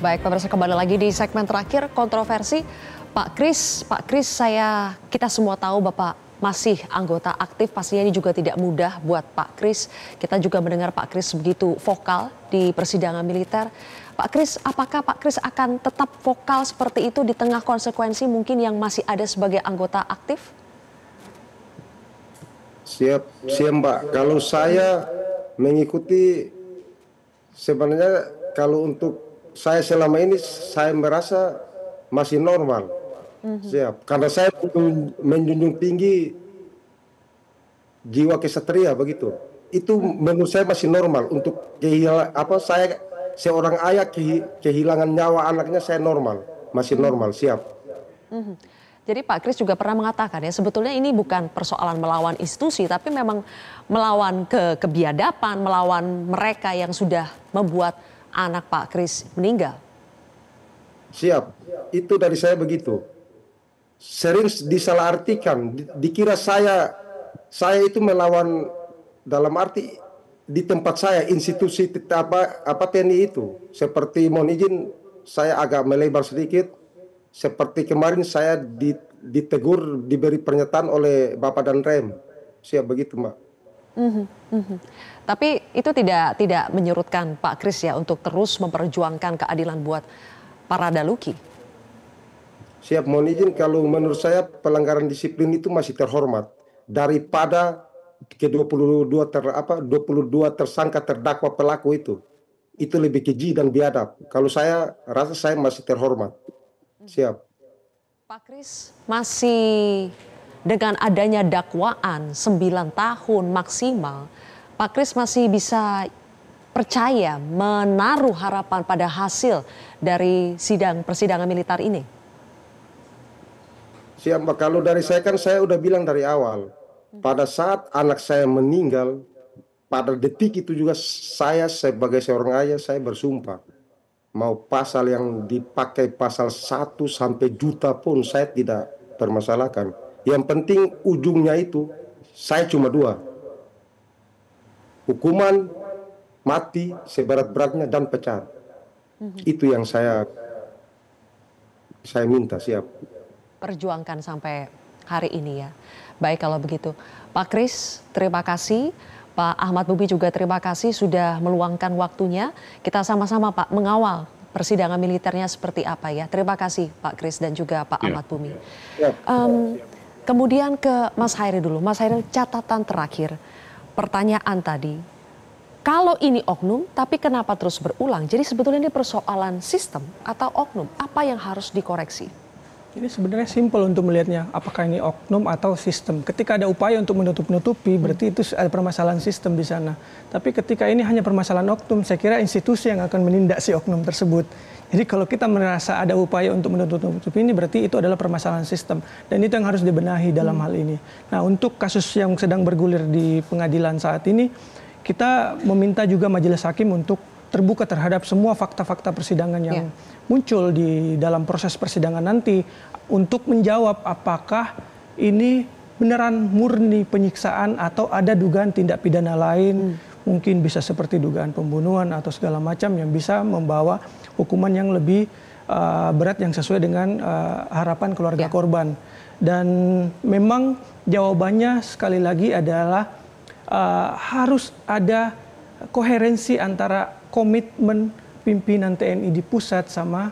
Baik, pemirsa, kembali lagi di segmen terakhir kontroversi. Pak Kris, kita semua tahu Bapak masih anggota aktif, pastinya ini juga tidak mudah buat Pak Kris. Kita juga mendengar Pak Kris begitu vokal di persidangan militer. Pak Kris, apakah Pak Kris akan tetap vokal seperti itu di tengah konsekuensi mungkin yang masih ada sebagai anggota aktif? Siap Mbak. Kalau saya mengikuti, sebenarnya kalau untuk saya selama ini saya merasa masih normal. Siap. Karena saya menjunjung tinggi jiwa kesatria begitu. Itu menurut saya masih normal. Untuk saya seorang ayah kehilangan nyawa anaknya, saya normal, masih normal, siap. Jadi Pak Kris juga pernah mengatakan ya, sebetulnya ini bukan persoalan melawan institusi, tapi memang melawan kebiadaban, melawan mereka yang sudah membuat anak Pak Kris meninggal. Siap, itu dari saya begitu. Sering disalahartikan, dikira saya itu melawan dalam arti di tempat saya, institusi TNI itu. Seperti mohon izin, saya agak melebar sedikit. Seperti kemarin saya ditegur, diberi pernyataan oleh Bapak dan Rem. Siap begitu, Mbak. Tapi itu tidak menyurutkan Pak Kris ya untuk terus memperjuangkan keadilan buat para Daluki. Siap, mohon izin, kalau menurut saya pelanggaran disiplin itu masih terhormat daripada ke-22 tersangka terdakwa pelaku itu. Itu lebih keji dan biadab. Kalau saya rasa saya masih terhormat. Siap. Pak Kris, masih dengan adanya dakwaan 9 tahun maksimal, Pak Kris masih bisa percaya, menaruh harapan pada hasil dari persidangan militer ini? Siap, Mbak. Kalau dari saya kan saya udah bilang dari awal, pada saat anak saya meninggal, pada detik itu juga saya sebagai seorang ayah, saya bersumpah. Mau pasal yang dipakai pasal 1 sampai juta pun saya tidak permasalahkan. Yang penting ujungnya itu saya cuma 2. Hukuman mati seberat-beratnya dan pecat. Itu yang saya minta, siap. Perjuangkan sampai hari ini ya. Baik kalau begitu. Pak Kris, terima kasih. Pak Ahmad Bubi juga terima kasih sudah meluangkan waktunya. Kita sama-sama Pak mengawal persidangan militernya seperti apa ya. Terima kasih Pak Kris dan juga Pak Ahmad Bubi. Kemudian ke Mas Hairi dulu. Mas Hairi, catatan terakhir. Pertanyaan tadi. Kalau ini oknum, tapi kenapa terus berulang? Jadi sebetulnya ini persoalan sistem atau oknum? Apa yang harus dikoreksi? Ini sebenarnya simpel untuk melihatnya, apakah ini oknum atau sistem. Ketika ada upaya untuk menutup-nutupi, berarti itu ada permasalahan sistem di sana. Tapi ketika ini hanya permasalahan oknum, saya kira institusi yang akan menindak si oknum tersebut. Jadi kalau kita merasa ada upaya untuk menutup-nutupi ini, berarti itu adalah permasalahan sistem. Dan itu yang harus dibenahi dalam hal ini. Nah, untuk kasus yang sedang bergulir di pengadilan saat ini, kita meminta juga majelis hakim untuk terbuka terhadap semua fakta-fakta persidangan yang muncul di dalam proses persidangan nanti untuk menjawab apakah ini beneran murni penyiksaan atau ada dugaan tindak pidana lain, mungkin bisa seperti dugaan pembunuhan atau segala macam yang bisa membawa hukuman yang lebih berat yang sesuai dengan harapan keluarga korban. Dan memang jawabannya sekali lagi adalah harus ada koherensi antara komitmen pimpinan TNI di pusat sama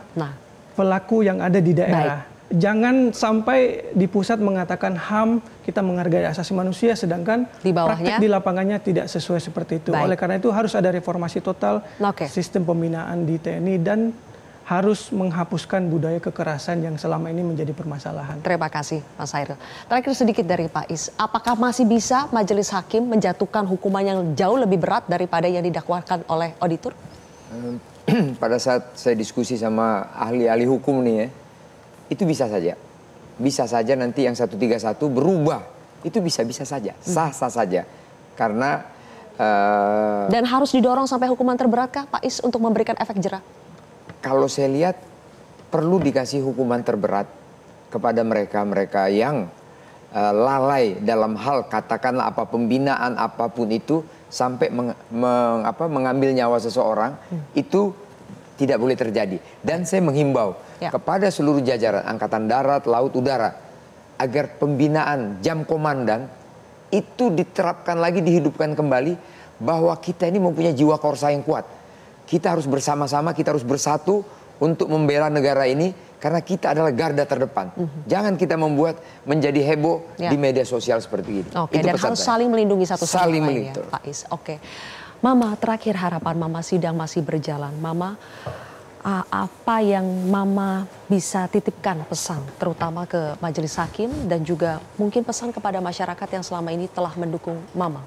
pelaku yang ada di daerah. Jangan sampai di pusat mengatakan HAM, kita menghargai asasi manusia, sedangkan di praktek di lapangannya tidak sesuai seperti itu. Oleh karena itu harus ada reformasi total sistem pembinaan di TNI dan harus menghapuskan budaya kekerasan yang selama ini menjadi permasalahan. Terima kasih Mas Hairil. Terakhir sedikit dari Pak Is, apakah masih bisa majelis hakim menjatuhkan hukuman yang jauh lebih berat daripada yang didakwakan oleh auditor? Pada saat saya diskusi sama ahli-ahli hukum nih ya, itu bisa saja. Bisa saja nanti yang 131 berubah. Itu bisa-bisa saja, sah-sah saja. Karena... Dan harus didorong sampai hukuman terberat kah Pak Is untuk memberikan efek jera? Kalau saya lihat perlu dikasih hukuman terberat kepada mereka-mereka yang lalai dalam hal katakanlah pembinaan apapun itu sampai mengambil nyawa seseorang, itu tidak boleh terjadi. Dan saya menghimbau kepada seluruh jajaran Angkatan Darat, Laut, Udara agar pembinaan jam komandan itu diterapkan lagi, dihidupkan kembali, bahwa kita ini mempunyai jiwa korsa yang kuat. Kita harus bersama-sama, kita harus bersatu untuk membela negara ini, karena kita adalah garda terdepan. Jangan kita membuat menjadi heboh di media sosial seperti ini. Oke, dan harus saling melindungi satu sama lain ya, Pak Is. Oke, Mama, terakhir harapan Mama, sidang masih berjalan. Mama, apa yang Mama bisa titipkan pesan, terutama ke majelis hakim dan juga mungkin pesan kepada masyarakat yang selama ini telah mendukung Mama?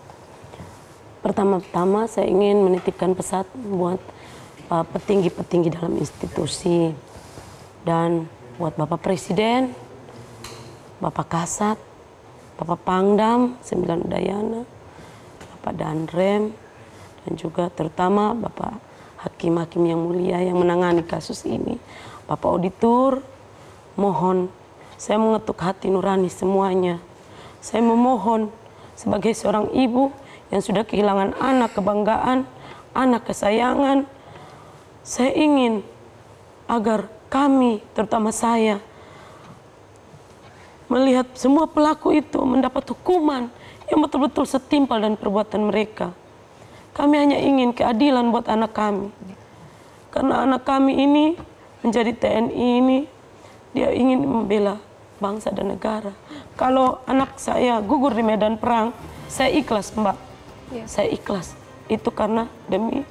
Pertama-tama saya ingin menitipkan pesan buat petinggi-petinggi dalam institusi. Dan buat Bapak Presiden, Bapak Kasat, Bapak Pangdam, 9 Udayana, Bapak Danrem, dan juga terutama Bapak Hakim-hakim yang mulia yang menangani kasus ini. Bapak Auditor, mohon, saya mengetuk hati nurani semuanya. Saya memohon sebagai seorang ibu yang sudah kehilangan anak kebanggaan, anak kesayangan, saya ingin agar kami, terutama saya, melihat semua pelaku itu mendapat hukuman yang betul-betul setimpal dengan perbuatan mereka. Kami hanya ingin keadilan buat anak kami. Karena anak kami ini menjadi TNI ini, dia ingin membela bangsa dan negara. Kalau anak saya gugur di medan perang, saya ikhlas, Mbak. Saya ikhlas. Itu karena demi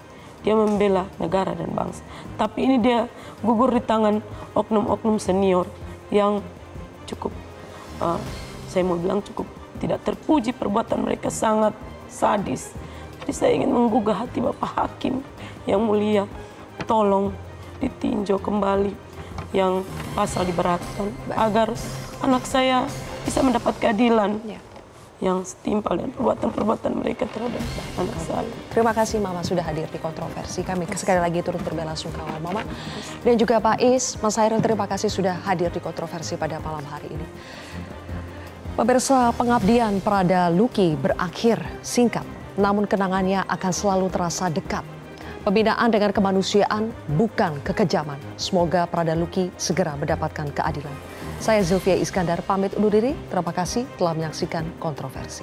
dia membela negara dan bangsa. Tapi ini dia gugur di tangan oknum-oknum senior yang cukup, saya mau bilang cukup tidak terpuji, perbuatan mereka sangat sadis. Jadi saya ingin menggugah hati Bapak Hakim yang mulia, tolong ditinjau kembali yang pasal diberatkan agar anak saya bisa mendapat keadilan yang setimpal dengan perbuatan-perbuatan mereka terhadap anak saya. Terima kasih Mama sudah hadir di kontroversi. Kami sekali lagi turut berbela-sungkawa Mama. Dan juga Pak Is, Mas Hairil, terima kasih sudah hadir di kontroversi pada malam hari ini. Pemirsa, pengabdian Prada Luki berakhir singkat, namun kenangannya akan selalu terasa dekat. Pembinaan dengan kemanusiaan, bukan kekejaman. Semoga Prada Luki segera mendapatkan keadilan. Saya Zulfia Iskandar pamit undur diri. Terima kasih telah menyaksikan kontroversi.